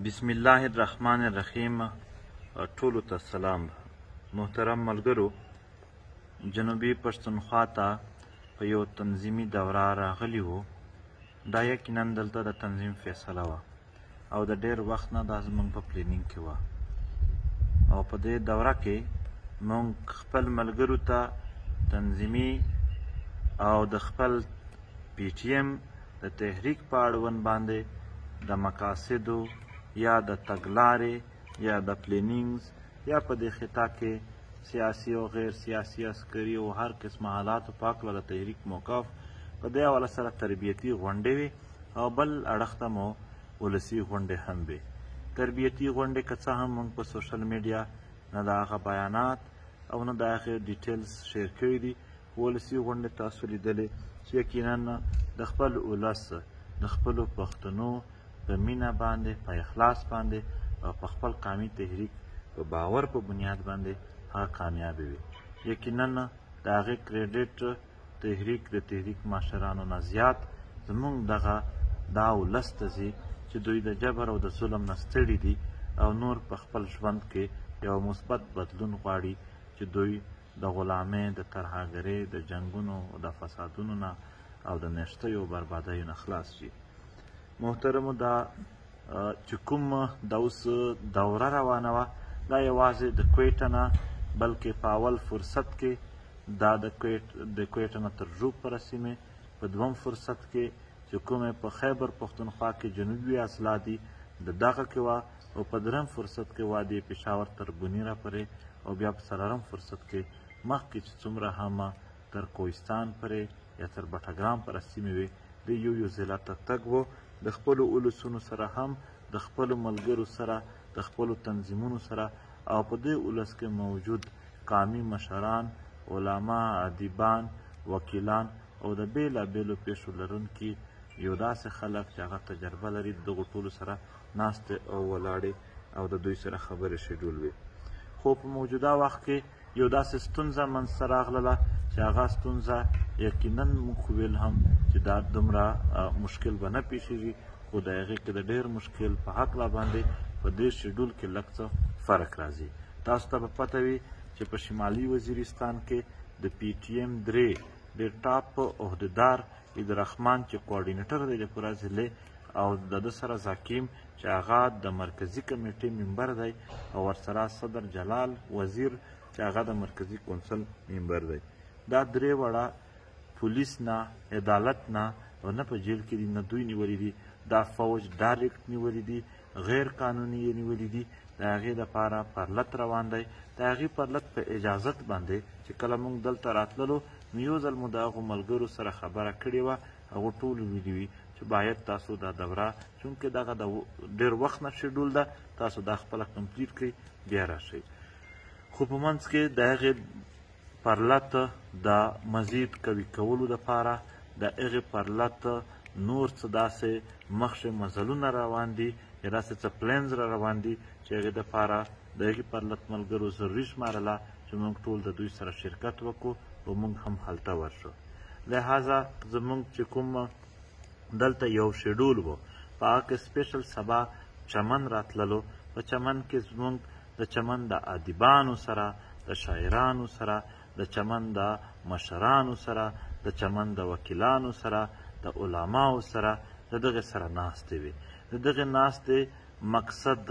بسم الله الرحمن الرحیم. ټولو ته سلام. محترم ملګرو، جنوبي پښتونخوا ته په یو تنظیمي دوره راغلي وو. دا یقینا دلته د تنظیم فیصله وه او د ډېر وخت نه دا زموږ په پلینینګ کې وه، او په دې دوره کې موږ خپل ملګرو ته تنظیمي او د خپل پی ټي ایم د تحریک په اړوند باندې د مقاصدو یا د تګلارې یا د پلینینګز یا په دې خطه کې سیاسي او غیر سیاسي عسکري او هر قسمه حالاتو په هکله د تحریک موقف په دې حواله سره تربیتي غونډې وې او بل اړخ ته مو ولسي غونډې هم وې. تربیتي غونډې که څه هم موږ په سوشل میډیا نه د هغه بیانات او نه د هغې ډیټیلز شیر کړي دي، ولسي غونډې تاسو لیدلې چې یقینا د خپل ولس د خپلو پښتنو په مینه باندې، په اخلاص باندې او په خپل قومي تحریک په باور په بنیاد باندې هغه کامیابه وي. یقینا د هغې کریډیټ د تحریک مشرانو نه زیات زموږ دا ولس ته ځي چې دوی د جبر او د ظلم نه ستړي دي او نور په خپل ژوند کې یو مثبت بدلون غواړي چې دوی د غلامۍ، د ترهګرۍ، د جنګونو او د فسادونو نه او د نښتیو او بربادیو نه خلاص شي. محترمو، دا چې کوم د اوس دوره روانه وه دا یوازې د کویټه نه بلکې په اول فرصت کې دا د کویټه نه تر ژوب پوره سیمې، په دوم فرصت کې چې کومې په خیبر پښتونخوا کې جنوبي اضلاع دي د دغه کې وه، او په درېم فرصت کې وادي پېښور تر بونیره پورې، او بیا په څلورم فرصت کې مخکې چې څومره هم تر کوهستان پورې یا تر بټګرام پورې سیمې وې د یو ضلع ته تګ و. د خپلو ولسونو سره هم، د خپلو ملګرو سره، د خپلو تنظیمونو سره او په دې ولس کې موجود قومي مشران، علما، ادیبان، وکیلان او د بېلابېلو پیښو لرونکي یو داسې خلک چې هغه تجربه لري د دغو ټولو سره ناستې او ولاړې او د دوی سره خبرې شیډول وي. خو په موجوده وخت کې یو داسې ستونزه منځته راغله چې هغه ستونزه یقینا موږ ویل هم چې دا دومره مشکل به نه پیښیږي، خو د هغې کې د ډېر مشکل په هکله باندې په دې شیډول کې لږ څه فرق راځي. تاسو ته به پته وي چې په شمالي وزیرستان کې د پی ټي ایم درې ډېر ټاپ عهدهدار عیدالرحمن چې کوارډینیټر دی د پوره ضلع، او د ده سره زاکیم چې هغه د مرکزي کمیټې ممبر دی، او ورسره صدر جلال وزیر چې هغه د مرکزي کونسل ممبر دی. دا درې وړه پولیس نه، عدالت نه او نه په جیل کې دي، نه دوی نیولي دي، دا فوج ډایرکټ نیولي دي، غیر قانوني یې نیولي دي. د هغې دپاره پرلت روان دی. د هغې پرلت په اجازت باندې چې کله موږ دلته راتللو نو یو ځل مو د هغو ملګرو سره خبره کړې وه، هغو ټولو ویلي وي چې باید تاسو دا دوره چونکې دغه د ډېر وخت نه شیډول ده، تاسو دا خپله کمپلیټ کړئ بیا راشئ. خو په منځ کې د هغې پرلت د مزید قوي کولو دپاره د هغې پرلت نور څه داسې مخشې مزلونه روان دي یا داسې څه پلینز را روان دي چې هغې دپاره د هغې پرلت ملګرو ضروري شمارله چې موږ ټول د دوی سره شرکت وکړو او موږ هم هلته ورشو. لہذا زموږ چې کوم دلته یو شیډول و په هغه کې سپیشل سبا چمن راتللو. په چمن کې زموږ د چمن د ادیبانو سره، د شاعرانو سره، د چمن د مشرانو سره، د چمن د وکیلانو سره، د علماو سره د دغې سره ناستې وې. د دغې ناستې مقصد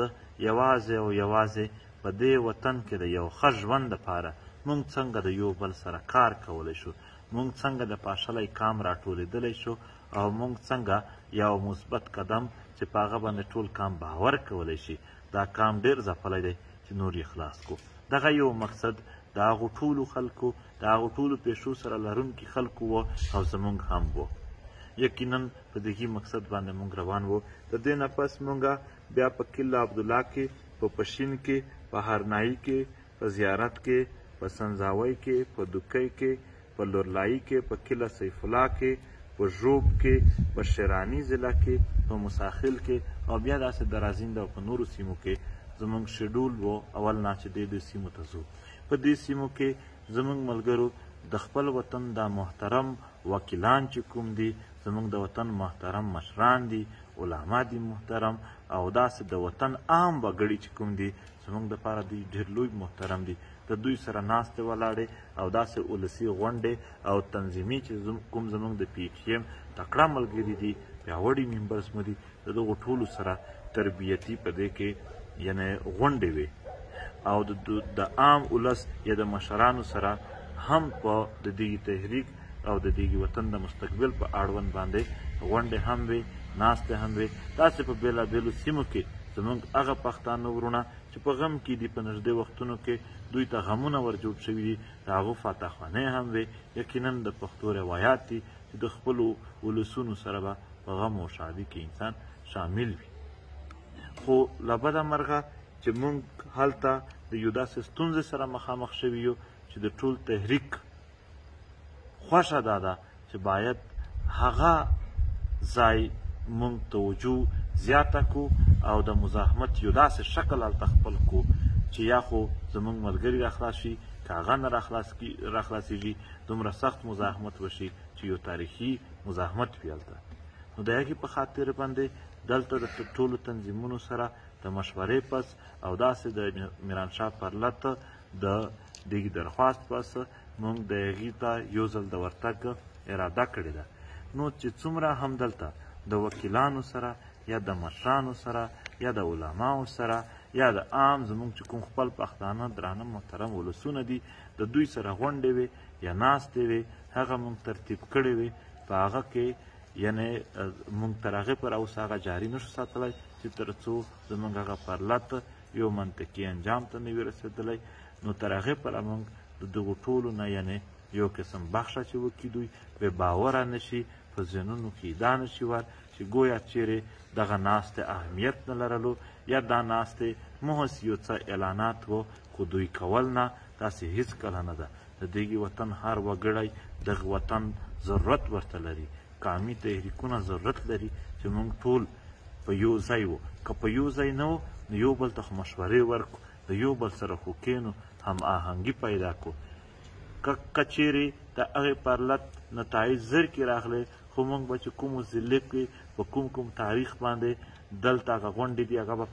یوازې او یوازې په دې وطن کې د یو ښه ژوند دپاره موږ څنګه د یو بل سره کار کولی شو، موږ څنګه د پاشلی کام راټولېدلی شو، او موږ څنګه یو مثبت قدم چې په هغه باندې ټول کام باور کولی شي، دا کام ډېر ځپلی دی چې نور یې خلاص کړو. دغه یو مقصد د هغو ټولو خلکو، د هغو ټولو پیښو سره لرونکي خلکو و او زموږ هم و. یقینا په دغې مقصد باندې موږ روان وو. د دې نه پس موږ بیا په کله عبدالله کې، په پشین کې، په هرنایي کې، په زیارت کې، په سنځاوۍ کې، په دوکۍ کې، په لورلایي کې، په کله سیف الله کې، په ژوب کې، په شیراني ضلع کې، په مساخل کې او بیا داسې درازینده او په نورو سیمو کې زموږ شیډول و اول نه چې دې سیمو ته ځو. په دې سیمو کې زموږ ملګرو د خپل وطن دا محترم وکیلان چې کوم دي، زموږ د وطن محترم مشران دي، علما دي محترم او داسې د وطن عام وګړي چې کوم دي زموږ دپاره دوی ډېر لوی محترم دي د دوی سره ناستې ولاړې او داسې ولسي غونډې او تنظیمي چې کوم زموږ د پی ټي ایم تکړه ملګري دي پیاوړي ممبرس مو دي د دغو ټولو سره تربیتي په دې کې یعنې غونډې وې او د عام ولس یا د مشرانو سره هم په د دې تحریک او د دې وطن د مستقبل په اړوند باندې غونډې هم وې ناستې هم وې داسې په بېلابېلو سیمو کې زموږ هغه پښتانه وروڼه چې په غم کې دي په نږدې وختونو کې دوی ته غمونه ور جوړ شوي دي د هغو فاتحخانې هم وې یقینا د پښتو روایات دي چې د خپلو ولسونو سره به په غم او شادي کې انسان شامل وي خو له بده مرغه چې موږ هلته د یو داسې ستونزې سره مخامخ شوي یو چې د ټول تحریک خوښه دا ده چې باید هغه ځای موږ توجه زیاته کړو او د مزاحمت یو داسې شکل هلته خپل کړو چې یا خو زموږ ملګري راخلاص شي که هغه نه راخلاصېږي دومره سخت مزاحمت وشي چې یو تاریخي مزاحمت وي هلته نو د هغې په خاطر باندې دلته د ټولو تنظیمونو سره د مشورې پس او داسې د میرانشاه پرلت د دغې درخواست پس موږ د هغې ته یو ځل د ورتګ اراده کړې ده نو چې څومره هم دلته د وکیلانو سره یا د مشرانو سره یا د علماو سره یا د عام زموږ چې کوم خپل پښتانه درانه محترم ولسونه دي د دوی سره غونډې وې یا ناستې وې هغه موږ ترتیب کړې وې په هغه کې یعنې موږ تر هغې پر اوس هغه جاري نشو ساتلی چې تر څو زموږ هغه پرلت یو منطقي انجام ته نه وي رسېدلی نو تر هغې پره موږ د دغو ټولو نه یعنې یو قسم بخښه چې وکړي دوی بې باوره نه شي په ذهنونو کې دا نه شي ور چې گویا چیرې دغه ناستې اهمیت نه لرلو یا دا ناستې محض یو څه اعلانات و خو دوی کول نه داسې هېڅکله نه ده د دغې وطن هر وګړی دغه وطن ضرورت ورته لري قامي تحریکونه ضرورت لري چې موږ ټول په یو ځای وو که په یو ځای نه وو نو یو بل ته خو مشورې ورکړو د یو بل سره خو کښېنو هم آهنګي پیدا کړو که چیرې د هغې پرلت نتایج زر کې راغلی خو موږ به چې کومو ضلع کې په کوم تاریخ باندې دلته هغه غونډې دي هغه به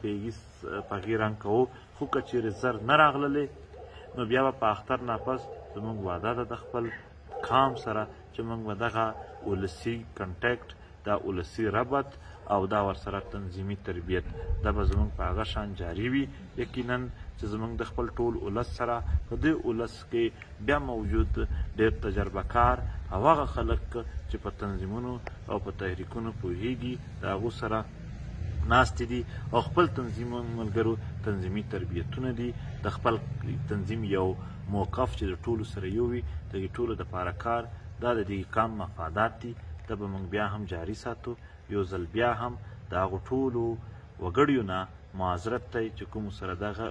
په هغې رنګ کوو خو که چیرې زر نه راغللی نو بیا به په اختر ناپس زموږ وعده ده د خپل قام سره چې موږ به دغه ولسي کنټیکټ دا ولسي ربط او دا ورسره تنظیمي تربیت دا به زموږ په هغه شان جاري وي یقینا چې زموږ د خپل ټول ولس سره په دې ولس کې بیا موجود ډېر تجربه کار او هغه خلک چې په تنظیمونو او په تحریکونو پوهېږي د هغو سره ناستې دي او خپل تنظیم ملګرو تنظیمي تربیتونه دي د خپل تنظیم یو موقف چې د ټولو سره یو وي د دې ټولو دپاره کار دا د دې کام مفادات دي دا به موږ بیا هم جاري ساتو یو ځل بیا هم د هغو ټولو وګړیو نه معذرت دی چې کومو سره دغه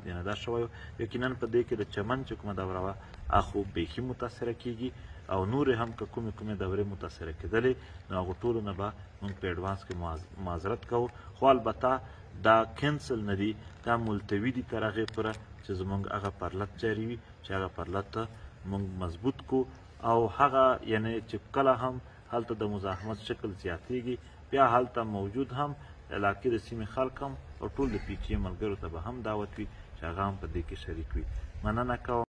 یعنې دا شوی یقینا په دې کې د چمن چې کومه دوره وه هغه خو بیخي متاثره کېږي او نورې هم که کومې دورې متاثره کېدلې نو هغو ټولو نه به موږ په اډوانس کې معذرت کوو خو البته دا کینسل نه دي دا ملتوي دي تر هغې پوره چې زموږ هغه پرلت جاري وي چې هغه پرلت موږ مضبوط کړو او هغه یعنې چې کله هم هلته د مزاحمت شکل زیاتېږي بیا هلته موجود هم علاقې د سیمې خلک هم او ټول د پی ټي ایم ملګرو ته به هم دعوت وي چې هغه هم په دې کې شریک وي مننه کوم